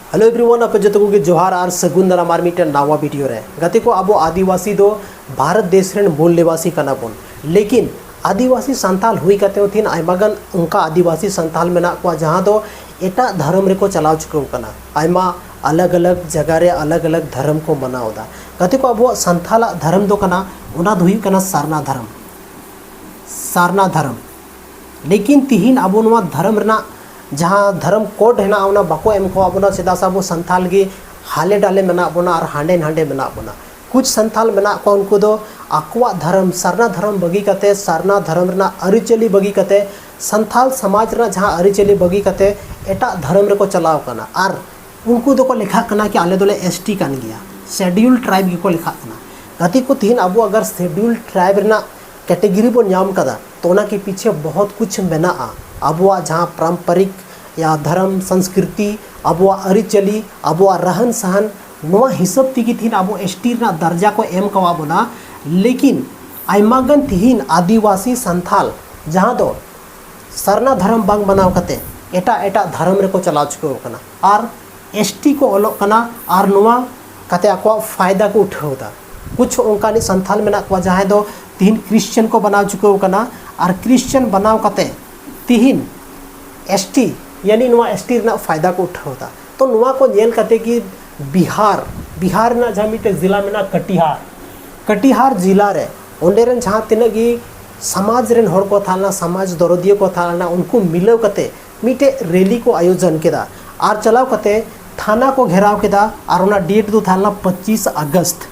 Hello everyone आप जो को जोहार और सगुन दाराम और मिट्टन नावा वीडियो रे गति को अब आदिवासी दो भारत देश रेन मूल निवासी कना बोन लेकिन आदिवासी संताल हुई कते थीन आयमागन उनका आदिवासी संताल मेना को जहाँ दो एटा धर्म रे को चलाव चुके कना आयमा अलग अलग जगह रे अलग अलग धर्म को मनावदा गति को अब संताल धर्म दो कना उना दो हुई कना सारना धर्म लेकिन तिहिन अब नवा धर्म रेना जहाँ धर्म कोड है ना बाको एम को अब चेदा से अब संथाल गे हाले डाले मेना बोना और हांडे नांडे मेना बोना कुछ संथाल मेना को उनको दो आकुआ धर्म सारना धर्म बगी कते सारना धर्म रेना अरिचली बगी कते संथाल समाज रेना जहाँ अरिचली बगी कते एटा धर्म रे को चलाव कना और उनको दो को लिखा कना कि आले दोले एसटी कान गया शेड्यूल ट्राइब को लिखा कना गति को तीन अब अगर शेड्यूल ट्राइब रेना कैटेगरी बन नाम कदा तो ना के पीछे बहुत कुछ मेना अब जहाँ पारंपरिक या धर्म संस्कृति अब अरिचली अब रहन सहन नवा हिसाब तीगी थीन अब एसटी दर्जा को एम कवा बोना लेकिन आयमागन थीन आदिवासी संथाल जहाँ दो सरना धर्म बांग बनाव कते एटा एटा धर्म रे को चलाव चुके कना और एसटी को ओलोग कना और नवा कते आको फायदा को उठावदा कुछ उनका संथाल मेना को जहाँ दो तीन क्रिश्चियन को बनाव चुके कना और क्रिश्चियन बनाव कते तीन एसटी यानी नवा एसटी फायदा को उठावदा तो नवा को नेल कते कि बिहार ना जहाँ मिटे जिला में ना कटिहार जिला रे ओंडे रेन जहाँ तिना गी समाज रेन हर को थालना समाज दरदिया को थालना उनको मिलव कते मिटे रैली को आयोजन केदा और चलाव कते थाना को घेराव केदा और उना डेट दो थालना 25 अगस्त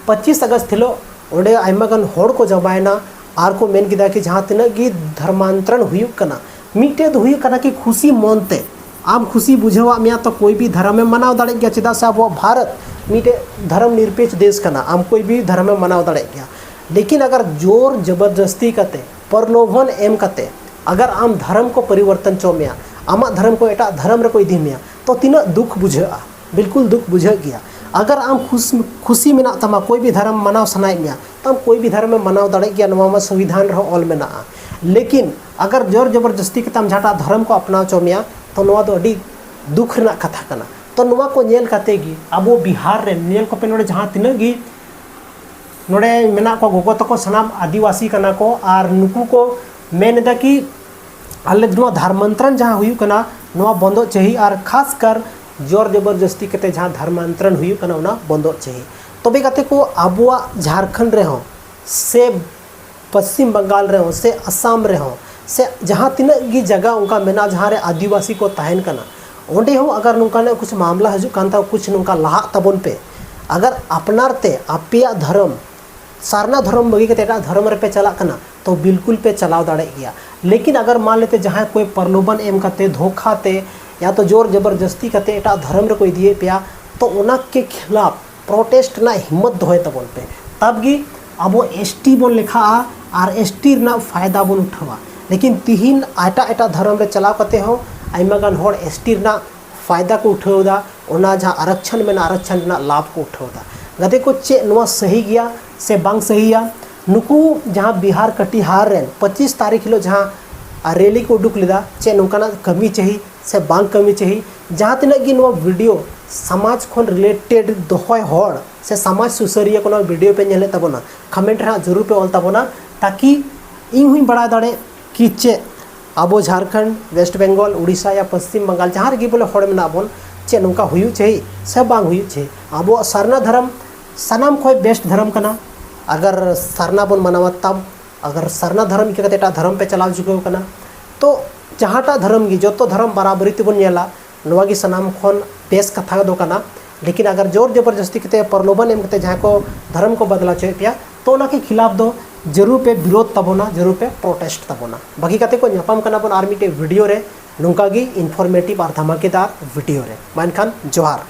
25 अगस्त थिलो ओंडे आयमागन हर को जमायना आर को मेन किदा कि जहाँ तिना गी धर्मांतरण हुयुक कना मिटे दो हुयुक कना कि खुशी मनते आम खुशी बुझेवा मिया तो कोई भी धर्म में मनाव दाड़े गया चेदा से अब भारत मिटे धर्म निरपेक्ष देश कना आम कोई भी धर्म में मनाव दाड़े गया लेकिन अगर जोर जबरदस्ती कते प्रलोभन एम कते अगर आम धर्म को परिवर्तन चो मिया आमा धर्म को एटा धर्म रे को इदी मिया तो तीना दुख बुझा बिल्कुल दुख बुझा गया अगर आम खुशी मेना तमा कोई भी धर्म मनाव सनाए मिया तो कोई भी धर्म में मनाव दाड़े गया नवा संविधान रहो ऑल मेना लेकिन अगर जोर जबरदस्ती के तम झाटा धर्म को अपनाव चो मिया तो नवा दो अडी दुख रना कथा कना तो नवा को नेल कते गी अब बिहार रे नेल को पे नोडे जहाँ तिना गी नोडे मेना को गोगो तको सनाम आदिवासी कना को और नुकु को मेन दा कि आले नवा धर्मांतरण जहाँ हुई कना नवा बंदो चाहिए और खास कर जोर जबरदस्ती कते जहाँ धर्मांतरण हुई कना उना बंदो चाहिए तो बे कते को आबुआ झारखंड रे हो से पश्चिम बंगाल रे हो से असम रे हो से जहाँ तीन गी जगह उनका मेना जहाँ रे आदिवासी को तहन कना ओंडे हो अगर नुका ने कुछ मामला हजू कान था कुछ नुका लहा तबन पे अगर अपनारते आपिया धर्म सारना धर्म बगी के धर्म रे पे चला कना तो बिल्कुल पे चलाव दाड़े गया लेकिन अगर मान लेते जहाँ कोई प्रलोभन एम करते धोखा ते या तो जोर जबरदस्ती करते एटा धर्म रे कोई दिए पिया तो उना के खिलाफ प्रोटेस्ट ना हिम्मत दोहे तबन पे तब गी अब एसटी बोन लिखा और एसटी ना फायदा बोन उठावा लेकिन तिहिन एटा एटा धर्म रे चलाव करते हो आयमागान होड़ एसटी ना फायदा को उठावदा ओना जहाँ आरक्षण में आरक्षण ना लाभ को उठावदा गदे को चे नवा सही गया से बांग सहीया नुकु जहाँ बिहार कटिहार रेन 25 तारीख हिलो जहाँ रैली को उडुक लेदा चे नुकाना कमी चाहिए से बांग कमी चाहिए जहाँ तिना गी नवा वीडियो समाज खन रिलेटेड दोहय होड़ से समाज सुसरिया को वीडियो पे नेले तबना कमेंट रे जरूर पे ऑल तबना ताकि इन हुई बड़ा दाड़े कि चे अब झारखंड वेस्ट बंगाल उड़ीसा या पश्चिम बंगाल जहाँ रे बोले होड़ मेना बन चे नुका हुई चाहिए से बांग हुई चाहिए अब सरना धर्म सनाम खोय बेस्ट धर्म कना अगर सरना बन मनावा तब अगर सरना धर्म के एटा धर्म पे चलाव चुके कना तो जहाँटा धर्म गी जो तो धर्म बराबरी तेबन नेला नवा गी सनाम खन बेस कथा दो कना लेकिन अगर जोर जबरदस्ती कते प्रलोभन एम कते जहाँ को धर्म को बदला चोए पिया तो ना के खिलाफ दो जरूर पे विरोध तबोना जरूर पे प्रोटेस्ट तबोना बाकी कते को न्यापाम कना बन आर मिटे वीडियो रे नुंका गी इन्फॉर्मेटिव और धमाकेदार वीडियो रे मान खान जोहार।